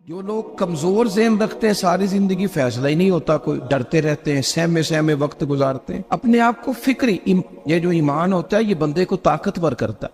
जो लोग कमजोर ज़हन रखते हैं सारी जिंदगी फैसला ही नहीं होता, कोई डरते रहते हैं, सहमे सहमे वक्त गुजारते हैं अपने आप को। ये जो ईमान होता है ये बंदे को ताकतवर करता है,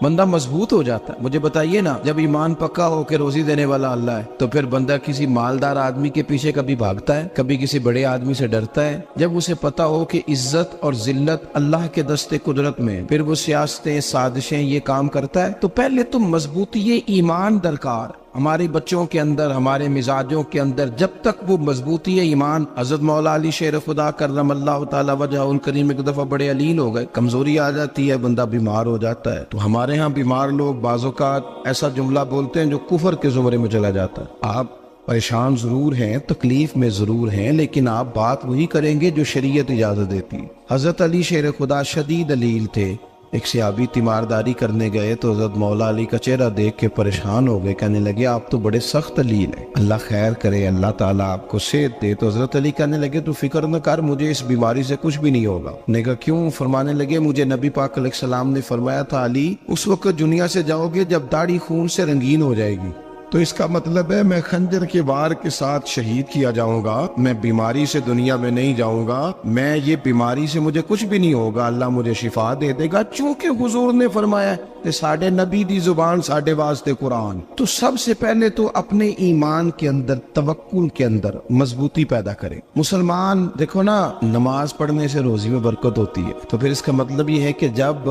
बंदा मजबूत हो जाता है। मुझे बताइए ना, जब ईमान पक्का हो के रोजी देने वाला अल्लाह है तो फिर बंदा किसी मालदार आदमी के पीछे कभी भागता है, कभी किसी बड़े आदमी से डरता है? जब उसे पता हो कि इज्जत और जिल्लत अल्लाह के दस्ते कुदरत में, फिर वो सियासतें साजिशें ये काम करता है। तो पहले तो मजबूती ये ईमान दरकार हमारे बच्चों के अंदर, हमारे मिजाजों के अंदर। जब तक वो मजबूती है ईमान, हजरत मौला अली शेर खुदा करमल्लाहु तआला वजहुल करीम एक दफा बड़े अलील हो गए, कमजोरी आ जाती है, बंदा बीमार हो जाता है। तो हमारे यहाँ बीमार लोग बाज़ोकात ऐसा जुमला बोलते हैं जो कुफर के ज़ुमरे में चला जाता है। आप परेशान जरूर हैं, तकलीफ में जरूर हैं, लेकिन आप बात वही करेंगे जो शरीयत इजाजत देती है। हजरत अली शेर खुदा शदीद अलील थे। एक सहाबी तीमारदारी करने गए तो हजरत मौला अली का चेहरा देख के परेशान हो गए, कहने लगे आप तो बड़े सख्त अलील हैं, अल्लाह खैर करे, अल्लाह ताला आपको सेहत दे। तो हजरत अली कहने लगे तू फिक्र न कर, मुझे इस बीमारी से कुछ भी नहीं होगा। ने कहा क्यों? फरमाने लगे मुझे नबी पाक अलैहिस्सलाम ने फरमाया था अली उस वक्त दुनिया से जाओगे जब दाढ़ी खून से रंगीन हो जाएगी, तो इसका मतलब है मैं खंजर के वार के साथ शहीद किया जाऊंगा, मैं बीमारी से दुनिया में नहीं जाऊंगा, मैं ये बीमारी से मुझे कुछ भी नहीं होगा, अल्लाह मुझे शिफा दे देगा। चूंकि हुजूर ने फरमाया कि साडे नबी दी जुबान साडे वास्ते कुरान। तो सबसे पहले तो अपने ईमान के अंदर, तवक्कुल के अंदर मजबूती पैदा करें। मुसलमान देखो ना, नमाज पढ़ने से रोजी में बरकत होती है, तो फिर इसका मतलब ये है कि जब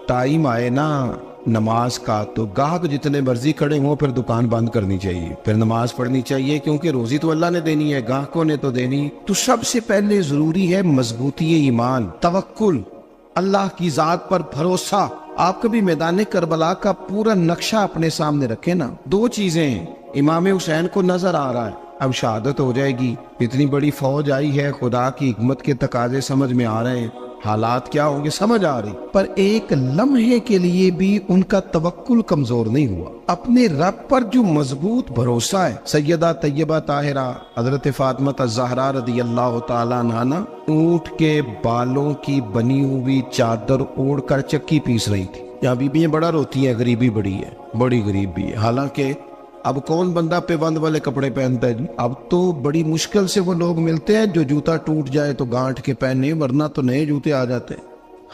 टाइम आए ना नमाज का, तो गाहक जितने मर्जी खड़े हों फिर दुकान बंद करनी चाहिए, फिर नमाज पढ़नी चाहिए, क्योंकि रोजी तो अल्लाह ने देनी है, गाहकों ने तो देनी। तो सबसे पहले जरूरी है मजबूती ईमान, तवक्कुल, अल्लाह की जात पर भरोसा। आप कभी मैदान करबला का पूरा नक्शा अपने सामने रखें ना, दो चीजें इमाम हुसैन को नजर आ रहा है, अब शहादत हो जाएगी, इतनी बड़ी फौज आई है, खुदा की हिकमत के तकाजे समझ में आ रहे हैं, हालात क्या होंगे समझ आ रही, पर एक लम्हे के लिए भी उनका तवक्कुल कमजोर नहीं हुआ। अपने रब पर जो मजबूत भरोसा है। सैयदा तैयबा ताहिरा हजरत फातिमा ज़हरा रदियल्लाहु ताला अन्हा ऊंट के बालों की बनी हुई चादर ओढ़ कर चक्की पीस रही थी। यहाँ बीबियां बड़ा रोती है, गरीबी बड़ी है, बड़ी गरीबी है। हालांकि अब कौन बंदा पेबंद वाले कपड़े पहनता है जी? अब तो बड़ी मुश्किल से वो लोग मिलते हैं जो जूता टूट जाए तो गांठ के पहने, वरना तो नए जूते आ जाते हैं।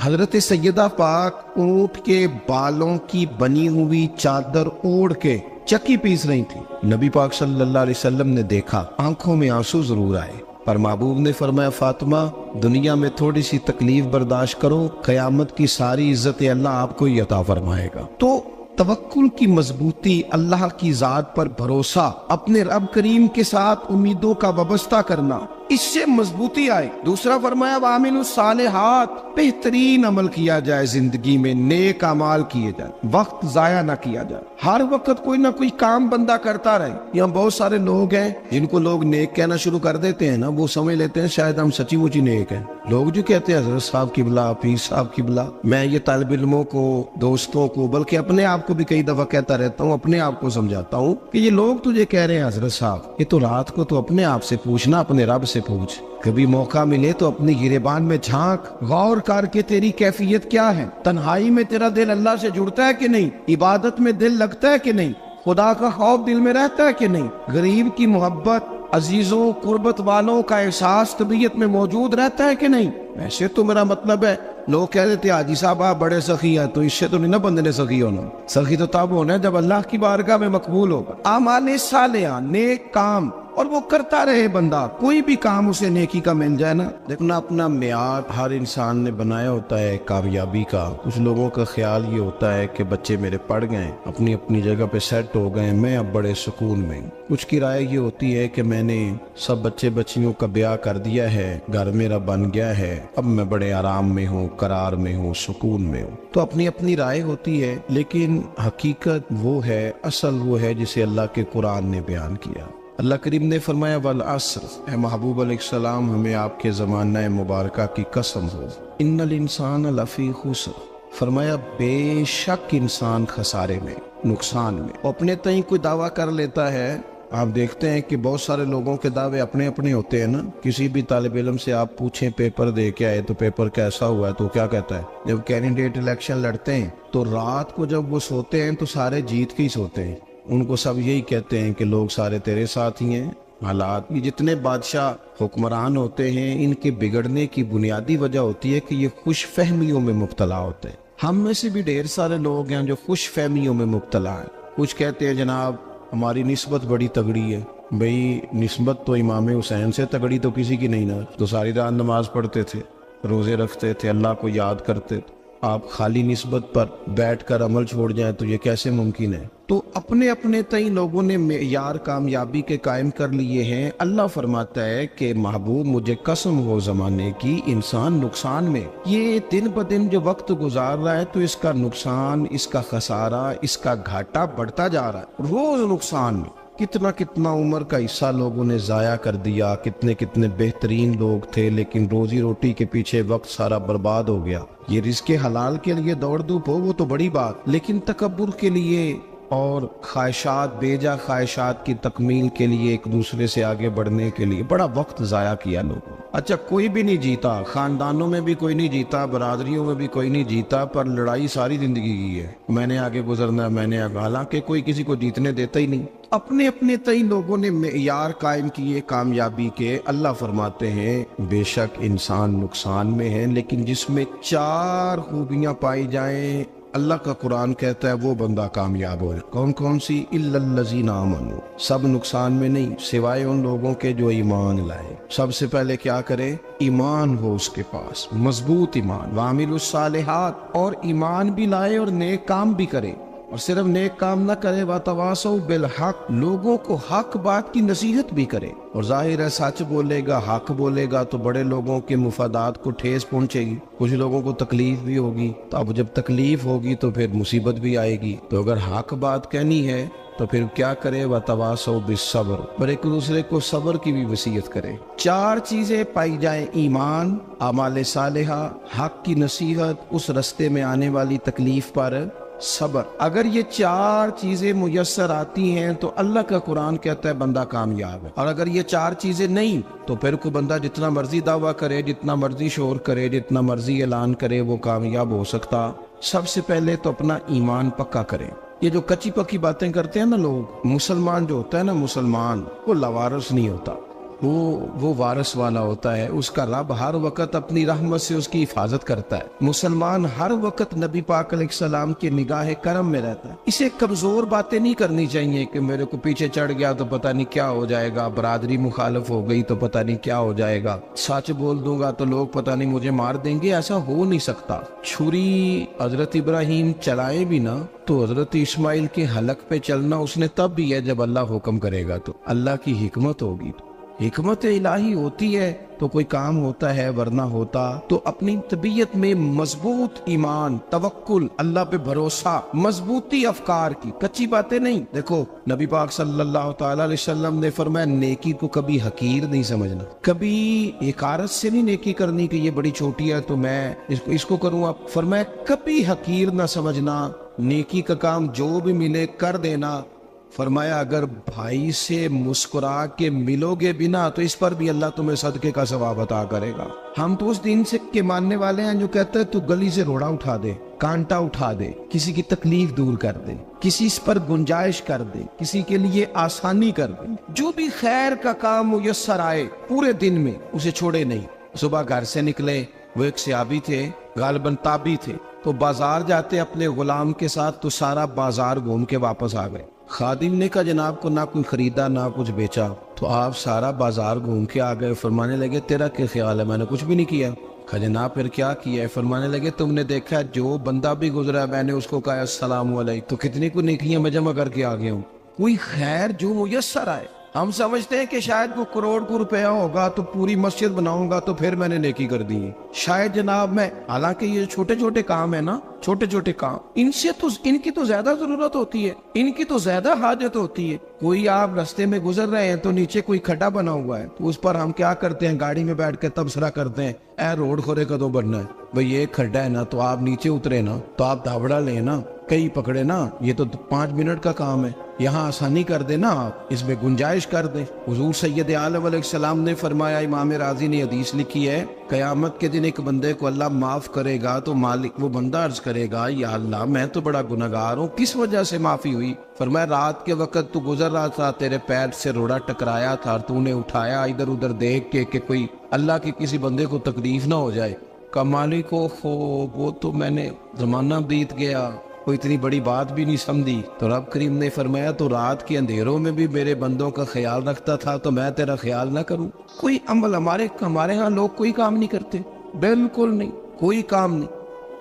हजरत सैयदा पाक ऊंट के बालों की बनी हुई चादर ओढ़ के चक्की पीस रही थी। नबी पाक सल्लल्लाहु अलैहि वसल्लम ने देखा, आंखों में आंसू जरूर आए, पर महबूब ने फरमाया फातिमा दुनिया में थोड़ी सी तकलीफ बर्दाश्त करो, कयामत की सारी इज्जत अल्लाह आपको ही अता फरमाएगा। तो तवक्कुल की मजबूती, अल्लाह की जात पर भरोसा, अपने रब करीम के साथ उम्मीदों का वाबस्ता करना, इससे मजबूती आए। दूसरा फरमाया वामिलुस सालिहात, बेहतरीन अमल किया जाए, जिंदगी में नेक अमाल किए जाए, वक्त जाया ना किया जाए, हर वक्त कोई ना कोई काम बंदा करता रहे। यहाँ बहुत सारे लोग हैं जिनको लोग नेक कहना शुरू कर देते हैं ना, वो समझ लेते हैं शायद हम सच्ची मुची नेक हैं। लोग जो कहते हैं हजरत साहब की बिला, पीर साहब की बिला, मैं ये तालिब इल्मों को, दोस्तों को, बल्कि अपने आप को भी कई दफा कहता रहता हूँ, अपने आप को समझाता हूँ कि ये लोग तुझे कह रहे हैं हजरत साहब, ये तो रात को तो अपने आप से पूछना, अपने रब से पूछ। कभी मौका मिले तो अपनी गिरेबान में झांक, गौर करके तेरी कैफियत क्या है, तन्हाई में तेरा दिल अल्लाह से जुड़ता है कि नहीं, इबादत में दिल लगता है कि नहीं, खुदा का खौफ दिल में रहता है कि नहीं, गरीब की मोहब्बत, अजीजों कुर्बत वालों का एहसास तबीयत में मौजूद रहता है कि नहीं। वैसे तो मेरा मतलब है, लोग कह देते हाजी साहब आप बड़े सखी है, तो इससे तो नहीं ना बंदे ने सखी होना। सखी तो तब होना है जब अल्लाह की बारगाह में मकबूल होगा। आमाले सालिहा, नेक काम, और वो करता रहे बंदा, कोई भी काम उसे नेकी का मिल जाए ना। देखना अपना मियार हर इंसान ने बनाया होता है कामयाबी का। कुछ लोगों का ख्याल ये होता है कि बच्चे मेरे पढ़ गए, अपनी अपनी जगह पे सेट हो गए, मैं अब बड़े सुकून में। कुछ की राय ये होती है कि मैंने सब बच्चे बच्चियों का ब्याह कर दिया है, घर मेरा बन गया है, अब मैं बड़े आराम में हूँ, करार में हूँ, सुकून में हूँ। तो अपनी अपनी राय होती है, लेकिन हकीकत वो है, असल वो है जिसे अल्लाह के कुरान ने बयान किया। अल्लाह करीम ने फरमाया वल अस्र, ए महबूब अलैहिस्सलाम हमें आपके ज़माना मुबारका की कसम हो, इन्नल इंसान लफी खुस्र, फरमाया बेशक इंसान खसारे में, नुकसान में। अपने तई कोई दावा कर लेता है, आप देखते हैं कि बहुत सारे लोगों के दावे अपने अपने होते हैं ना। किसी भी तालिब इल्म से आप पूछें पेपर दे के आए तो पेपर कैसा हुआ है, तो क्या कहता है? जब कैंडिडेट इलेक्शन लड़ते हैं तो रात को जब वो सोते हैं तो सारे जीत के ही सोते हैं, उनको सब यही कहते हैं कि लोग सारे तेरे साथ ही हैं। हालात, ये जितने बादशाह हुक्मरान होते हैं, इनके बिगड़ने की बुनियादी वजह होती है कि ये खुश फहमियों में मुब्तला होते हैं। हम में से भी ढेर सारे लोग हैं जो खुश फहमियों में मुब्तला हैं। कुछ कहते हैं जनाब हमारी निस्बत बड़ी तगड़ी है। भाई निस्बत तो इमाम हुसैन से तगड़ी तो किसी की नहीं ना। तो सारी रात नमाज पढ़ते थे, रोजे रखते थे, अल्लाह को याद करते थे। आप खाली निस्बत पर बैठकर अमल छोड़ जाएं तो ये कैसे मुमकिन है। तो अपने अपने तई लोगों ने मेयार कामयाबी के कायम कर लिए हैं। अल्लाह फरमाता है कि महबूब मुझे कसम हो जमाने की, इंसान नुकसान में, ये दिन ब दिन जो वक्त गुजार रहा है तो इसका नुकसान, इसका खसारा, इसका घाटा बढ़ता जा रहा है। रोज नुकसान में कितना कितना उम्र का हिस्सा लोगों ने जाया कर दिया। कितने कितने बेहतरीन लोग थे, लेकिन रोजी रोटी के पीछे वक्त सारा बर्बाद हो गया। ये रिज़्क़े हलाल के लिए दौड़ धूप हो वो तो बड़ी बात, लेकिन तकब्बुर के लिए और ख्वाहिशात, बेजा ख्वाहिशात की तकमील के लिए, एक दूसरे से आगे बढ़ने के लिए बड़ा वक्त जाया किया लोगों। अच्छा, कोई भी नहीं जीता, खानदानों में भी कोई नहीं जीता, बरादरियों में भी कोई नहीं जीता, पर लड़ाई सारी जिंदगी की है। मैंने आगे गुजरना, मैंने आगे, हालांकि कोई किसी को जीतने देता ही नहीं। अपने अपने तई लोगों ने मेयार कायम किए कामयाबी के। अल्लाह फरमाते हैं बेशक इंसान नुकसान में है, लेकिन जिसमें 4 खूबियां पाई जाएं, अल्लाह का कुरान कहता है वो बंदा कामयाब हो। कौन कौन सी? इल्लल्लज़ीना आमनू, सब नुकसान में नहीं सिवाय उन लोगों के जो ईमान लाए। सबसे पहले क्या करे? ईमान हो उसके पास, मजबूत ईमान। वामिलुस सालिहात, और ईमान भी लाए और नेक काम भी करे। और सिर्फ नेक काम न करे, वतवासौ बिल हक, लोगों को हक बात की नसीहत भी करे। और जाहिर है सच बोलेगा, हक बोलेगा तो बड़े लोगों के मुफादात को ठेस पहुंचेगी, कुछ लोगों को तकलीफ भी होगी। तो अब जब तकलीफ होगी तो फिर मुसीबत भी आएगी। तो अगर हक बात कहनी है तो फिर क्या करे? वतवासौ बिस्सब्र, पर एक दूसरे को सब्र की भी वसीयत करे। 4 चीजें पाई जाए, ईमान, आमाल सालिहा, हक की नसीहत, उस रस्ते में आने वाली तकलीफ पर सब्र। अगर ये 4 चीजें मुयस्सर आती हैं तो अल्लाह का कुरान कहता है बंदा कामयाब है। और अगर ये 4 चीजें नहीं तो फिर कोई बंदा जितना मर्जी दावा करे, जितना मर्जी शोर करे, जितना मर्जी ऐलान करे, वो कामयाब हो सकता। सबसे पहले तो अपना ईमान पक्का करें। ये जो कच्ची पक्की बातें करते हैं ना लोग, मुसलमान जो होता है ना, मुसलमान वो लवारस नहीं होता, वो वारस वाला होता है। उसका रब हर वक्त अपनी रहमत से उसकी हिफाजत करता है। मुसलमान हर वक्त नबी पाक अलैहिस्सलाम की निगाह करम में रहता है। इसे कमजोर बातें नहीं करनी चाहिए कि मेरे को पीछे चढ़ गया तो पता नहीं क्या हो जाएगा, बरादरी मुखालिफ हो गई तो पता नहीं क्या हो जाएगा, सच बोल दूंगा तो लोग पता नहीं मुझे मार देंगे। ऐसा हो नहीं सकता। छुरी हजरत इब्राहिम चलाए भी ना तो हजरत इस्माइल के हलक पे चलना उसने तब भी है जब अल्लाह हुक्म करेगा। तो अल्लाह की हिकमत होगी, हिकमत इलाही होती है तो कोई काम होता है, वरना होता। तो अपनी तबीयत में मजबूत ईमान, तवक्कुल, अल्लाह पे भरोसा, मजबूती अफकार की, कच्ची बातें नहीं। देखो नबी पाक सल्लल्लाहु अलैहि वसल्लम ने फरमाया नेकी को कभी हकीर नहीं समझना, कभी हकारत से नहीं नेकी करनी कि ये बड़ी छोटी है तो मैं इसको करूँगा। फरमाया कभी हकीर ना समझना, नेकी का काम जो भी मिले कर देना। फरमाया अगर भाई से मुस्कुरा के मिलोगे बिना तो इस पर भी अल्लाह तुम्हें सदके का सवाब अता करेगा। हम तो उस दिन से के मानने वाले हैं जो कहते हैं तू गली से रोड़ा उठा दे, कांटा उठा दे, किसी की तकलीफ दूर कर दे, किसी पर गुंजाइश कर दे, किसी के लिए आसानी कर दे। जो भी खैर का काम मुयस्सर आए पूरे दिन में उसे छोड़े नहीं। सुबह घर से निकले, वो एक सहाबी थे, गालिबन ताबी थे, तो बाजार जाते अपने गुलाम के साथ तो सारा बाजार घूम के वापस आ गए। खादिम ने कहा जनाब को ना कोई खरीदा ना कुछ बेचा, तो आप सारा बाजार घूम के आ गए। फरमाने लगे तेरा क्या ख्याल है? मैंने कुछ भी नहीं किया। कहा जनाब फिर क्या किया है? फरमाने लगे तुमने देखा जो बंदा भी गुजरा मैंने उसको कहा अस्सलाम वालेकुम, तो कितनी को नेकियां मैं जमा करके आ गया हूँ। कोई खैर जो मुयस्सर आए। हम समझते हैं कि शायद वो करोड़ को रुपया होगा तो पूरी मस्जिद बनाऊंगा तो फिर मैंने नेकी कर दी है। शायद जनाब मैं, हालांकि ये छोटे छोटे काम है ना, छोटे छोटे काम, इनसे तो इनकी तो ज्यादा जरूरत होती है, इनकी तो ज्यादा हाजत होती है। कोई आप रास्ते में गुजर रहे हैं तो नीचे कोई खड्डा बना हुआ है तो उस पर हम क्या करते हैं, गाड़ी में बैठ के तबसरा करते हैं, ए रोड खोरे कदों बनना है भाई, ये खड्डा है ना तो आप नीचे उतरे ना तो आप धावड़ा ले ना, कई पकड़े ना, ये तो 5 मिनट का काम है। यहाँ आसानी कर दे ना, आप इसमें गुंजाइश कर दे। हुजूर सैयद आलम अलैहिस्सलाम ने फरमाया, इमाम राजी ने हदीस लिखी है, कयामत के दिन एक बंदे को अल्लाह माफ करेगा तो मालिक वो बंदा अर्ज करेगा, या अल्लाह मैं तो बड़ा गुनहगार हूँ, किस वजह से माफी हुई? फरमाया रात के वक्त तू गुजर रहा था, तेरे पैर से रोड़ा टकराया था, तूने उठाया इधर उधर देख के कि कोई अल्लाह के किसी बंदे को तकलीफ ना हो जाए। का मालिक हो वो तो मैंने जमाना बीत गया, कोई इतनी बड़ी बात भी नहीं समझी। तो रब करीम ने फरमाया तो रात के अंधेरों में भी मेरे बंदों का ख्याल रखता था, तो मैं तेरा ख्याल ना करूं? कोई अमल हमारे यहाँ लोग कोई काम नहीं करते, बिल्कुल नहीं, कोई काम नहीं,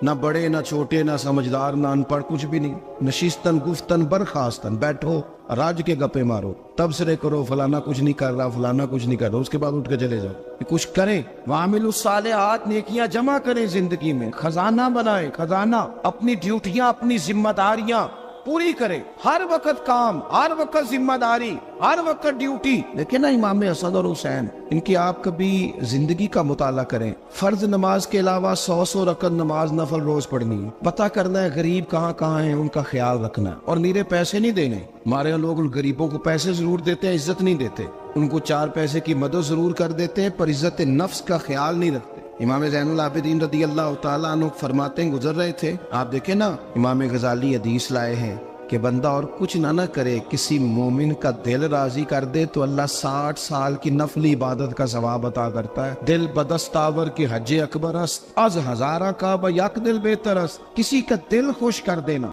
ना बड़े ना छोटे ना समझदार ना अनपढ़, कुछ भी नहीं। नशिस्तन गुफ्तन बरखास्तन, बैठो राज के गप्पे मारो, तबसरे करो, फलाना कुछ नहीं कर रहा, फलाना कुछ नहीं कर रहा, उसके बाद उठ के चले जाओ। कुछ करें, वामिलु सालिहात, नेकियां जमा करें, जिंदगी में खजाना बनाए, खजाना, अपनी ड्यूटियां अपनी जिम्मेदारियां पूरी करें, हर वक्त काम, हर वक्त जिम्मेदारी, हर वक्त ड्यूटी। लेकिन ना इमाम हसन और हुसैन, इनकी आप कभी जिंदगी का मुताला करें, फर्ज नमाज के अलावा 100 रकत नमाज नफल रोज पढ़नी है, पता करना है गरीब कहाँ कहाँ है, उनका ख्याल रखना है, और नीरे पैसे नहीं देने। हमारे यहाँ लोग गरीबों को पैसे जरूर देते हैं, इज्जत नहीं देते, उनको 4 पैसे की मदद जरूर कर देते हैं, पर इज्जत नफ्स का ख्याल नहीं रखते। इमाम ज़ैनुल आबिदीन रदी अल्लाह ताला अन्हु फरमाते हैं, गुजर रहे थे, आप देखे ना, इमाम गजाली हदीस लाए हैं कि बंदा और कुछ ना करे, किसी मोमिन का दिल राजी कर दे तो अल्लाह 60 साल की नफली इबादत का सवाब अता करता है। दिल बदस्तावर की हज अकबर अस्त, अज हजारा का बयक दिल बेहतर अस्त, किसी का दिल खुश कर देना।